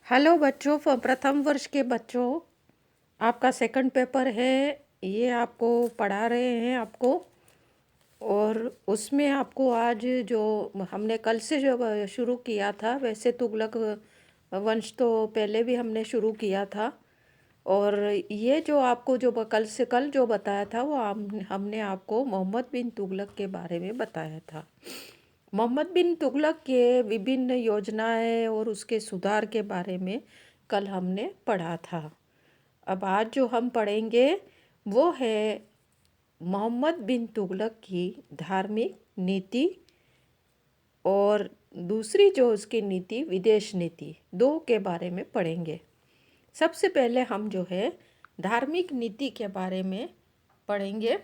Hello बच्चों, प्रथम वर्ष के बच्चों, आपका सेकंड पेपर है। ये आपको पढ़ा रहे हैं आपको। और उसमें आपको आज जो हमने कल से जो शुरू किया था, वैसे तुगलक वंश तो पहले भी हमने शुरू किया था। और ये जो आपको जो कल जो बताया था वो हमने आपको मोहम्मद बिन तुगलक के बारे में बताया था। मोहम्मद बिन तुगलक के विभिन्न योजनाएं और उसके सुधार के बारे में कल हमने पढ़ा था। अब आज जो हम पढ़ेंगे वो है मोहम्मद बिन तुगलक की धार्मिक नीति, और दूसरी जो उसकी नीति विदेश नीति, दो के बारे में पढ़ेंगे। सबसे पहले हम जो है धार्मिक नीति के बारे में पढ़ेंगे।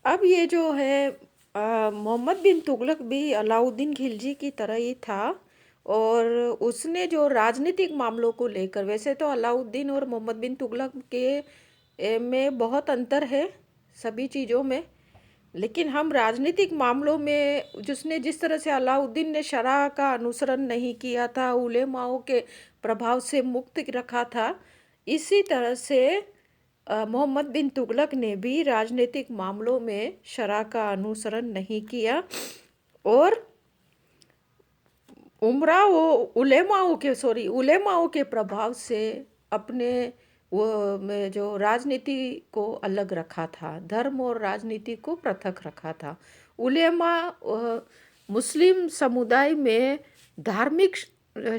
अब ये जो है मोहम्मद बिन तुगलक भी अलाउद्दीन खिलजी की तरह ही था। और उसने जो राजनीतिक मामलों को लेकर, वैसे तो अलाउद्दीन और मोहम्मद बिन तुगलक के में बहुत अंतर है सभी चीज़ों में, लेकिन हम राजनीतिक मामलों में जिसने जिस तरह से अलाउद्दीन ने शरअ का अनुसरण नहीं किया था, उलेमाओं के प्रभाव से मुक्त रखा था, इसी तरह से मोहम्मद बिन तुगलक ने भी राजनीतिक मामलों में शरअ का अनुसरण नहीं किया और उलेमाओं के प्रभाव से अपने वो में जो राजनीति को अलग रखा था, धर्म और राजनीति को पृथक रखा था। उलेमा मुस्लिम समुदाय में धार्मिक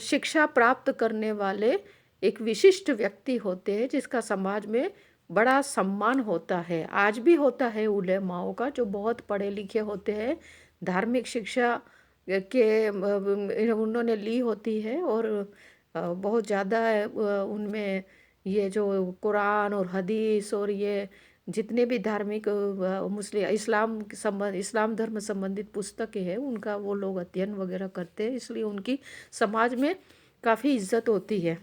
शिक्षा प्राप्त करने वाले एक विशिष्ट व्यक्ति होते हैं जिसका समाज में बड़ा सम्मान होता है। आज भी होता है उलेमाओं का, जो बहुत पढ़े लिखे होते हैं, धार्मिक शिक्षा के उन्होंने ली होती है और बहुत ज़्यादा उनमें ये जो कुरान और हदीस और ये जितने भी धार्मिक मुस्लिम इस्लाम धर्म संबंधित पुस्तकें हैं उनका वो लोग अध्ययन वगैरह करते हैं, इसलिए उनकी समाज में काफ़ी इज्जत होती है।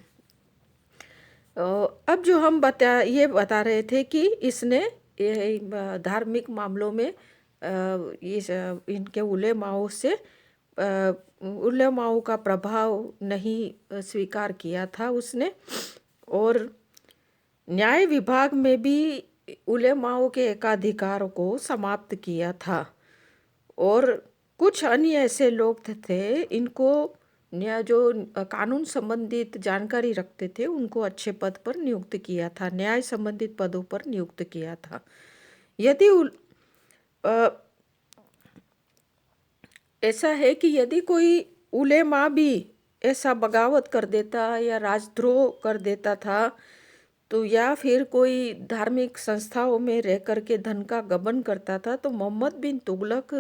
अब जो हम ये बता रहे थे कि इसने धार्मिक मामलों में इनके उलेमाओं से उलेमाओं का प्रभाव नहीं स्वीकार किया था उसने। और न्याय विभाग में भी उलेमाओं के एकाधिकार को समाप्त किया था। और कुछ अन्य ऐसे लोग थे इनको जो कानून संबंधित जानकारी रखते थे उनको अच्छे पद पर नियुक्त किया था, न्याय संबंधित पदों पर नियुक्त किया था। यदि ऐसा है कि यदि कोई उलेमा भी ऐसा बगावत कर देता या राजद्रोह कर देता था, तो या फिर कोई धार्मिक संस्थाओं में रह कर के धन का गबन करता था, तो मोहम्मद बिन तुगलक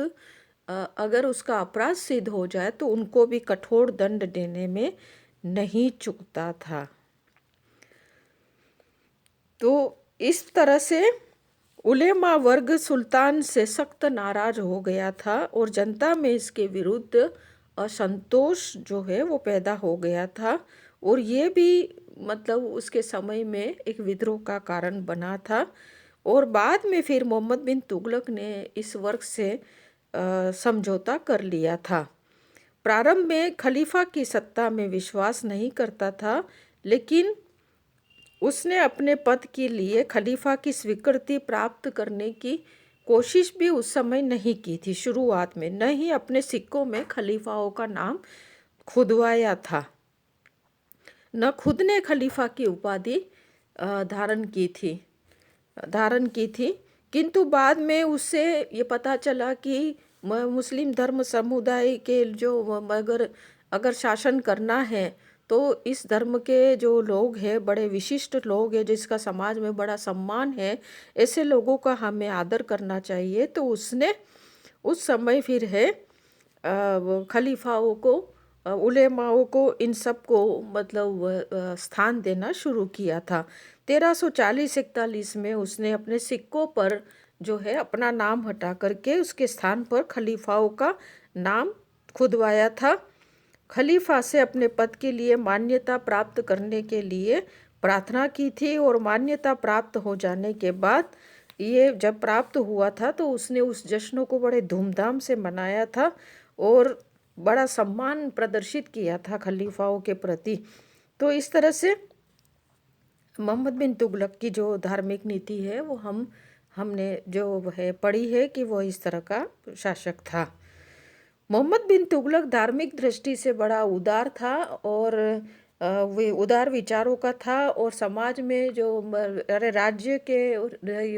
अगर उसका अपराध सिद्ध हो जाए तो उनको भी कठोर दंड देने में नहीं चूकता था। तो इस तरह से उलेमा वर्ग सुल्तान से सख्त नाराज हो गया था और जनता में इसके विरुद्ध असंतोष जो है वो पैदा हो गया था। और ये भी मतलब उसके समय में एक विद्रोह का कारण बना था। और बाद में फिर मोहम्मद बिन तुगलक ने इस वर्ग से समझौता कर लिया था। प्रारंभ में खलीफा की सत्ता में विश्वास नहीं करता था, लेकिन उसने अपने पद के लिए खलीफा की स्वीकृति प्राप्त करने की कोशिश भी उस समय नहीं की थी। शुरुआत में न ही अपने सिक्कों में खलीफाओं का नाम खुदवाया था, न खुद ने खलीफा की उपाधि धारण की थी। किंतु बाद में उससे ये पता चला कि मुस्लिम धर्म समुदाय के जो अगर शासन करना है तो इस धर्म के जो लोग हैं, बड़े विशिष्ट लोग हैं जिसका समाज में बड़ा सम्मान है, ऐसे लोगों का हमें आदर करना चाहिए। तो उसने उस समय फिर है खलीफाओं को, उलेमाओं को, इन सब को मतलब स्थान देना शुरू किया था। 1340-41 में उसने अपने सिक्कों पर जो है अपना नाम हटा करके उसके स्थान पर खलीफाओं का नाम खुदवाया था। खलीफा से अपने पद के लिए मान्यता प्राप्त करने के लिए प्रार्थना की थी और मान्यता प्राप्त हो जाने के बाद ये जब प्राप्त हुआ था तो उसने उस जश्न को बड़े धूमधाम से मनाया था। और बड़ा सम्मान प्रदर्शित किया था खलीफाओं के प्रति। तो इस तरह से मोहम्मद बिन तुगलक की जो धार्मिक नीति है वो हमने जो है पढ़ी है कि वो इस तरह का शासक था। मोहम्मद बिन तुगलक धार्मिक दृष्टि से बड़ा उदार था और वे उदार विचारों का था और समाज में जो राज्य के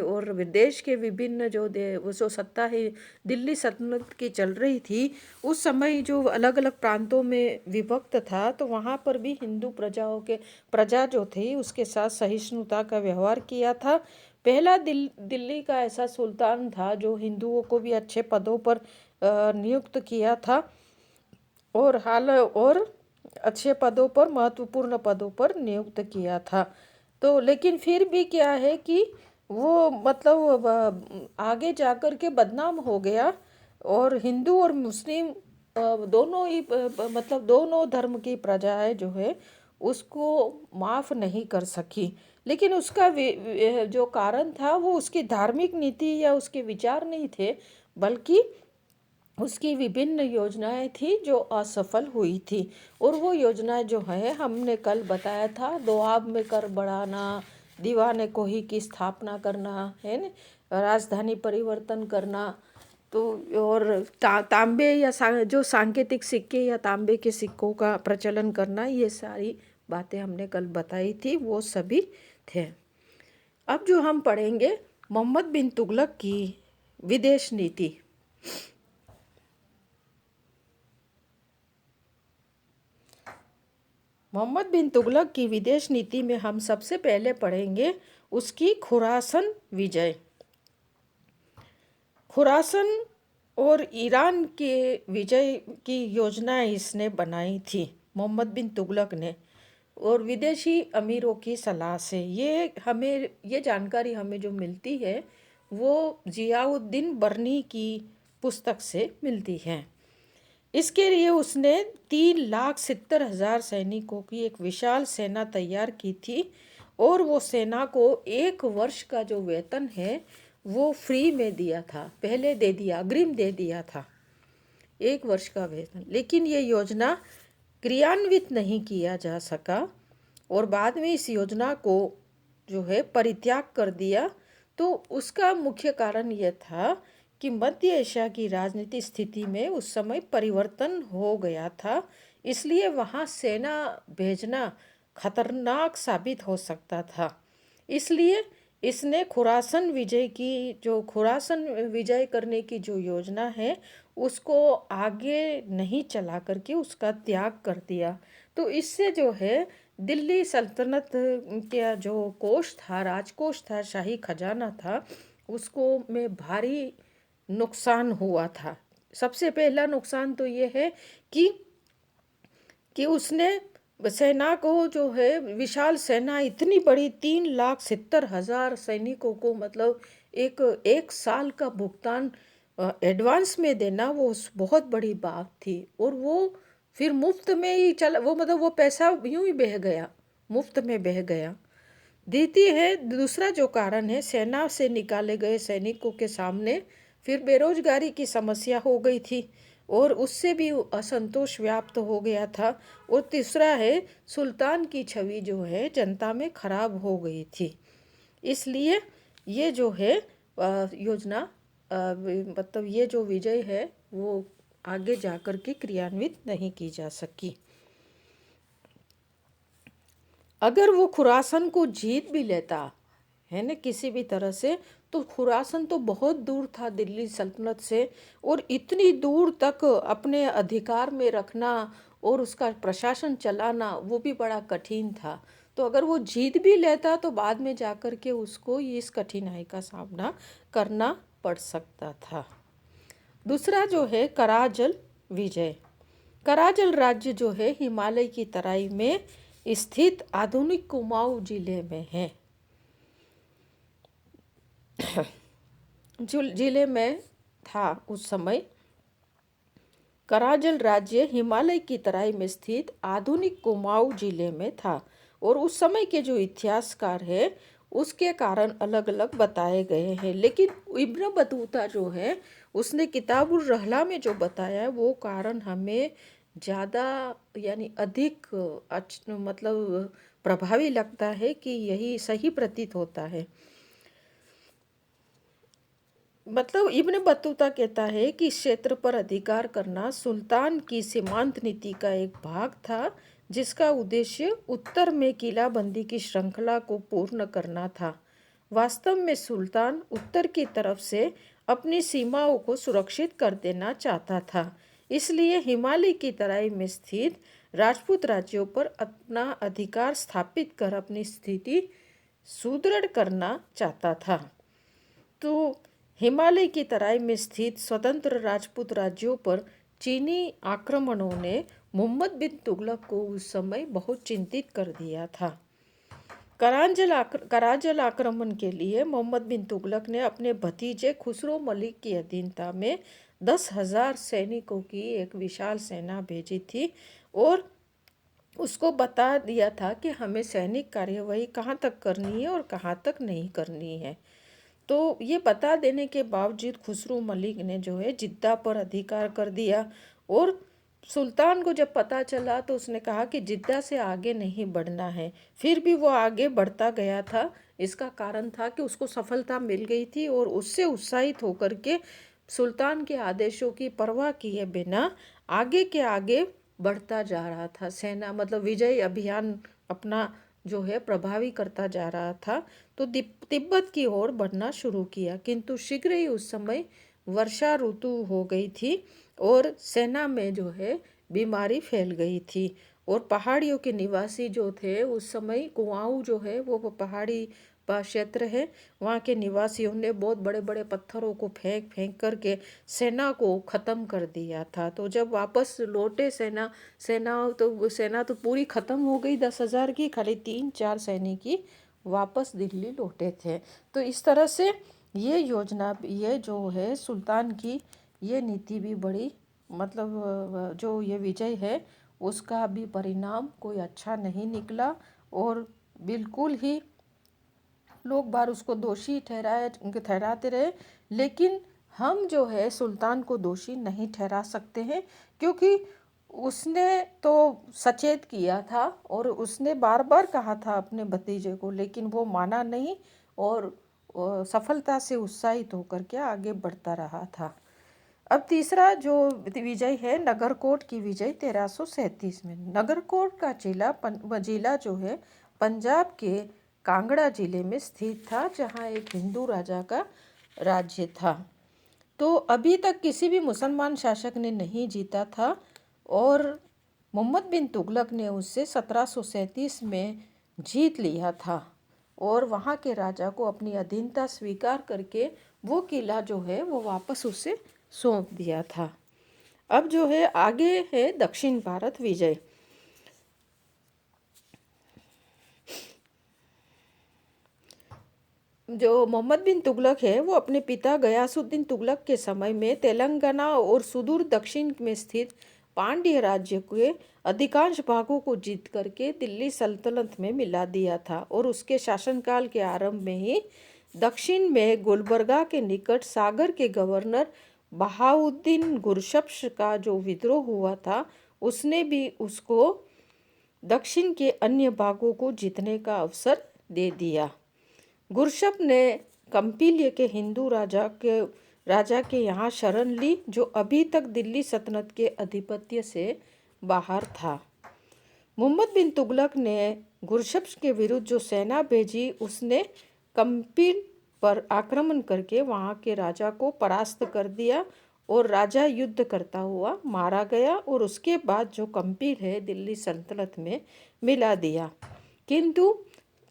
और देश के विभिन्न वो जो सत्ता है दिल्ली सल्तनत की चल रही थी उस समय जो अलग अलग प्रांतों में विभक्त था, तो वहाँ पर भी हिंदू प्रजा जो थी उसके साथ सहिष्णुता का व्यवहार किया था। पहला दिल्ली का ऐसा सुल्तान था जो हिंदुओं को भी अच्छे पदों पर नियुक्त किया था और अच्छे पदों पर महत्वपूर्ण पदों पर नियुक्त किया था। तो लेकिन फिर भी क्या है कि वो मतलब आगे जाकर के बदनाम हो गया और हिंदू और मुस्लिम दोनों ही मतलब दोनों धर्म की प्रजाएं जो है उसको माफ़ नहीं कर सकी। लेकिन उसका जो कारण था वो उसकी धार्मिक नीति या उसके विचार नहीं थे, बल्कि उसकी विभिन्न योजनाएं थी जो असफल हुई थी। और वो योजनाएं जो है हमने कल बताया था, दोआब में कर बढ़ाना, दीवाने कोही की स्थापना करना है न, राजधानी परिवर्तन करना, तो और तांबे या जो सांकेतिक सिक्के या तांबे के सिक्कों का प्रचलन करना, ये सारी बातें हमने कल बताई थी, वो सभी थे। अब जो हम पढ़ेंगे मोहम्मद बिन तुगलक की विदेश नीति। मोहम्मद बिन तुगलक की विदेश नीति में हम सबसे पहले पढ़ेंगे उसकी खुरासन विजय। खुरासन और ईरान के विजय की योजनाएं इसने बनाई थी मोहम्मद बिन तुगलक ने, और विदेशी अमीरों की सलाह से। ये जानकारी हमें जो मिलती है वो जियाउद्दीन बर्नी की पुस्तक से मिलती है। इसके लिए उसने 3,70,000 सैनिकों की एक विशाल सेना तैयार की थी और वो सेना को 1 वर्ष का जो वेतन है वो फ्री में दिया था, पहले दे दिया, अग्रिम दे दिया था 1 वर्ष का वेतन। लेकिन ये योजना क्रियान्वित नहीं किया जा सका और बाद में इस योजना को जो है परित्याग कर दिया। तो उसका मुख्य कारण यह था कि मध्य एशिया की राजनीतिक स्थिति में उस समय परिवर्तन हो गया था, इसलिए वहाँ सेना भेजना खतरनाक साबित हो सकता था। इसलिए इसने खुरासन विजय करने की जो योजना है उसको आगे नहीं चला करके उसका त्याग कर दिया। तो इससे जो है दिल्ली सल्तनत का जो कोष था, राजकोष था, शाही खजाना था, उसको में भारी नुकसान हुआ था। सबसे पहला नुकसान तो ये है कि उसने सेना को जो है विशाल सेना, इतनी बड़ी 3,70,000 सैनिकों को मतलब एक साल का भुगतान एडवांस में देना, वो बहुत बड़ी बात थी। और वो फिर मुफ्त में ही वो मतलब वो पैसा यूं ही बह गया, मुफ्त में बह गया। दूसरा जो कारण है, सेना से निकाले गए सैनिकों के सामने फिर बेरोजगारी की समस्या हो गई थी और उससे भी असंतोष व्याप्त हो गया था। और तीसरा है, सुल्तान की छवि जो है जनता में खराब हो गई थी। इसलिए ये जो है योजना मतलब ये जो विजय है वो आगे जाकर के क्रियान्वित नहीं की जा सकी। अगर वो खुरासन को जीत भी लेता है ना किसी भी तरह से, तो खुरासन तो बहुत दूर था दिल्ली सल्तनत से, और इतनी दूर तक अपने अधिकार में रखना और उसका प्रशासन चलाना वो भी बड़ा कठिन था। तो अगर वो जीत भी लेता तो बाद में जाकर के उसको इस कठिनाई का सामना करना पड़ सकता था। दूसरा जो है कराजल विजय। कराजल राज्य जो है हिमालय की तराई में स्थित आधुनिक कुमाऊं जिले में है। जिले में था उस समय। कराजल राज्य हिमालय की तराई में स्थित आधुनिक कुमाऊं जिले में था और उस समय के जो इतिहासकार है उसके कारण अलग अलग बताए गए हैं। लेकिन इब्न बतूता जो है उसने किताबुल रहला में जो बताया है वो कारण हमें ज़्यादा यानी अधिक मतलब प्रभावी लगता है कि यही सही प्रतीत होता है। मतलब इब्न बतूता कहता है कि इस क्षेत्र पर अधिकार करना सुल्तान की सीमांत नीति का एक भाग था, जिसका उद्देश्य उत्तर में किलाबंदी की श्रृंखला को पूर्ण करना था। वास्तव में सुल्तान उत्तर की तरफ से अपनी सीमाओं को सुरक्षित कर देना चाहता था, इसलिए हिमालय की तराई में स्थित राजपूत राज्यों पर अपना अधिकार स्थापित कर अपनी स्थिति सुदृढ़ करना चाहता था। तो हिमालय की तराई में स्थित स्वतंत्र राजपूत राज्यों पर चीनी आक्रमणों ने मोहम्मद बिन तुगलक को उस समय बहुत चिंतित कर दिया था। कराजल आक्रमण के लिए मोहम्मद बिन तुगलक ने अपने भतीजे खुसरो मलिक की अधीनता में 10,000 सैनिकों की एक विशाल सेना भेजी थी और उसको बता दिया था कि हमें सैनिक कार्यवाही कहाँ तक करनी है और कहाँ तक नहीं करनी है। तो ये बता देने के बावजूद खुसरो मलिक ने जो है जिद्दा पर अधिकार कर दिया और सुल्तान को जब पता चला तो उसने कहा कि जिद्दा से आगे नहीं बढ़ना है। फिर भी वो आगे बढ़ता गया था। इसका कारण था कि उसको सफलता मिल गई थी और उससे उत्साहित होकर के सुल्तान के आदेशों की परवाह किए बिना आगे के आगे बढ़ता जा रहा था। सेना मतलब विजय अभियान अपना जो है प्रभावी करता जा रहा था। तो तिब्बत की ओर बढ़ना शुरू किया, किंतु शीघ्र ही उस समय वर्षा ऋतु हो गई थी और सेना में जो है बीमारी फैल गई थी और पहाड़ियों के निवासी जो थे उस समय कुआऊ जो है वो पहाड़ी क्षेत्र है, वहाँ के निवासियों ने बहुत बड़े बड़े पत्थरों को फेंक फेंक करके सेना को ख़त्म कर दिया था। तो जब वापस लौटे सेना तो पूरी ख़त्म हो गई 10,000 की, खाली 3-4 सैनिक ही वापस दिल्ली लौटे थे। तो इस तरह से ये योजना ये जो है सुल्तान की ये नीति भी बड़ी मतलब जो ये विजय है उसका भी परिणाम कोई अच्छा नहीं निकला और बिल्कुल ही लोग बार उसको दोषी ठहराते रहे। लेकिन हम जो है सुल्तान को दोषी नहीं ठहरा सकते हैं, क्योंकि उसने तो सचेत किया था और उसने बार बार कहा था अपने भतीजे को, लेकिन वो माना नहीं और सफलता से उत्साहित होकर के आगे बढ़ता रहा था। अब तीसरा जो विजय है नगरकोट की विजय 1337 में। नगरकोट का जिला जो है पंजाब के कांगड़ा जिले में स्थित था, जहाँ एक हिंदू राजा का राज्य था। तो अभी तक किसी भी मुसलमान शासक ने नहीं जीता था और मोहम्मद बिन तुगलक ने उससे 1737 में जीत लिया था और वहाँ के राजा को अपनी अधीनता स्वीकार करके वो किला जो है वो वापस उसे सौंप दिया था। अब जो है आगे है दक्षिण भारत विजय। जो मोहम्मद बिन तुगलक है वो अपने पिता गयासुद्दीन तुगलक के समय में तेलंगाना और सुदूर दक्षिण में स्थित पांड्य राज्य के अधिकांश भागों को जीत करके दिल्ली सल्तनत में मिला दिया था और उसके शासनकाल के आरंभ में ही दक्षिण में गुलबर्गा के निकट सागर के गवर्नर बहाउद्दीन गुरशप्स का जो विद्रोह हुआ था उसने भी उसको दक्षिण के अन्य भागों को जीतने का अवसर दे दिया। गुरशप ने कंपिल्य के हिंदू राजा के यहाँ शरण ली, जो अभी तक दिल्ली सल्तनत के आधिपत्य से बाहर था। मोहम्मद बिन तुगलक ने गुरशप के विरुद्ध जो सेना भेजी उसने कंपिल पर आक्रमण करके वहाँ के राजा को परास्त कर दिया और राजा युद्ध करता हुआ मारा गया और उसके बाद जो कंपिल है दिल्ली सल्तनत में मिला दिया। किंतु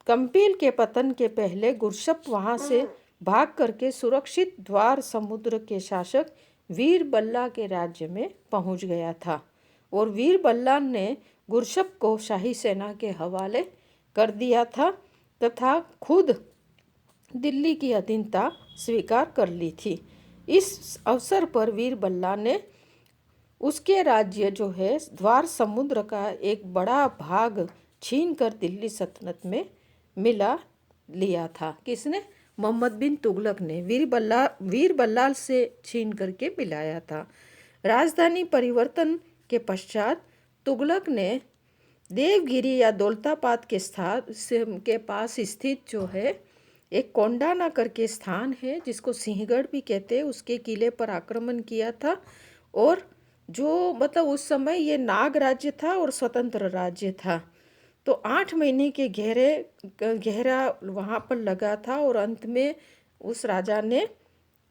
कंपिल के पतन के पहले गुरशप वहाँ से भाग करके सुरक्षित द्वार समुद्र के शासक वीर बल्ला के राज्य में पहुँच गया था और वीर बल्ला ने गुरशप को शाही सेना के हवाले कर दिया था तथा खुद दिल्ली की अधीनता स्वीकार कर ली थी। इस अवसर पर वीर बल्ला ने उसके राज्य जो है द्वार समुद्र का एक बड़ा भाग छीन कर दिल्ली सल्तनत में मिला लिया था। किसने? मोहम्मद बिन तुगलक ने वीर बल्लाल से छीन करके मिलाया था। राजधानी परिवर्तन के पश्चात तुगलक ने देवगिरी या दौलताबाद के पास स्थित जो है एक कोंडाना करके स्थान है, जिसको सिंहगढ़ भी कहते हैं, उसके किले पर आक्रमण किया था। और जो मतलब उस समय ये नाग राज्य था और स्वतंत्र राज्य था। तो 8 महीने के गहरा वहाँ पर लगा था और अंत में उस राजा ने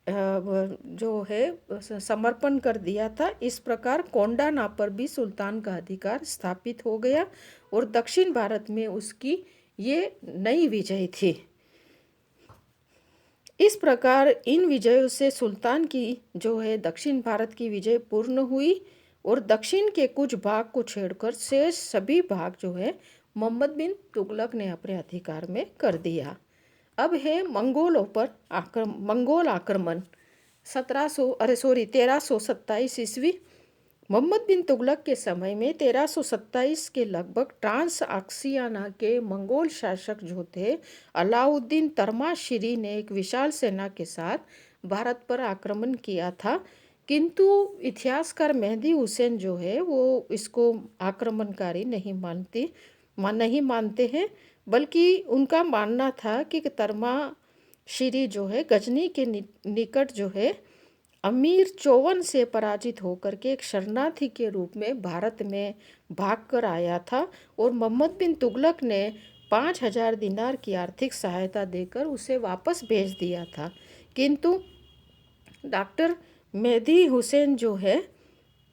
जो है समर्पण कर दिया था। इस प्रकार कोंडाना पर भी सुल्तान का अधिकार स्थापित हो गया और दक्षिण भारत में उसकी ये नई विजय थी। इस प्रकार इन विजयों से सुल्तान की जो है दक्षिण भारत की विजय पूर्ण हुई और दक्षिण के कुछ भाग को छोड़कर शेष सभी भाग जो है मोहम्मद बिन तुगलक ने अपने अधिकार में कर दिया। अब है मंगोल आक्रमण 1327 ईस्वी। मोहम्मद बिन तुगलक के समय में 1327 के लगभग ट्रांस आक्सियाना के मंगोल शासक जो थे अलाउद्दीन तर्माशिरी ने एक विशाल सेना के साथ भारत पर आक्रमण किया था, किंतु इतिहासकार मेहदी हुसैन जो है वो इसको आक्रमणकारी नहीं मानते हैं, बल्कि उनका मानना था कि तर्माशिरी जो है गजनी के निकट जो है अमीर चौवन से पराजित होकर के एक शरणार्थी के रूप में भारत में भागकर आया था और मोहम्मद बिन तुगलक ने 5,000 दिनार की आर्थिक सहायता देकर उसे वापस भेज दिया था। किंतु डॉक्टर मेहदी हुसैन जो है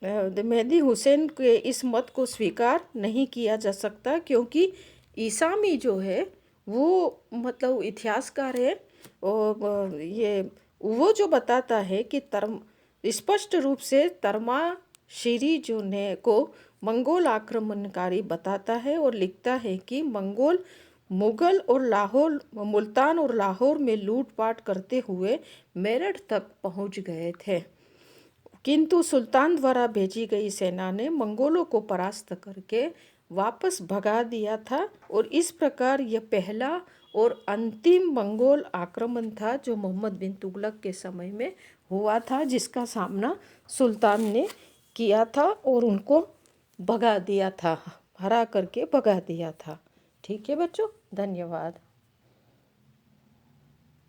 मेहदी हुसैन के इस मत को स्वीकार नहीं किया जा सकता, क्योंकि ईसामी जो है वो मतलब इतिहासकार है और ये वो जो बताता है कि स्पष्ट रूप से तर्माशिरी जो ने को मंगोल आक्रमणकारी बताता है और लिखता है कि मुगल और मुल्तान और लाहौर में लूटपाट करते हुए मेरठ तक पहुंच गए थे, किंतु सुल्तान द्वारा भेजी गई सेना ने मंगोलों को परास्त करके वापस भगा दिया था। और इस प्रकार यह पहला और अंतिम मंगोल आक्रमण था जो मोहम्मद बिन तुगलक के समय में हुआ था, जिसका सामना सुल्तान ने किया था और उनको भगा दिया था, हरा करके भगा दिया था। ठीक है बच्चों, धन्यवाद।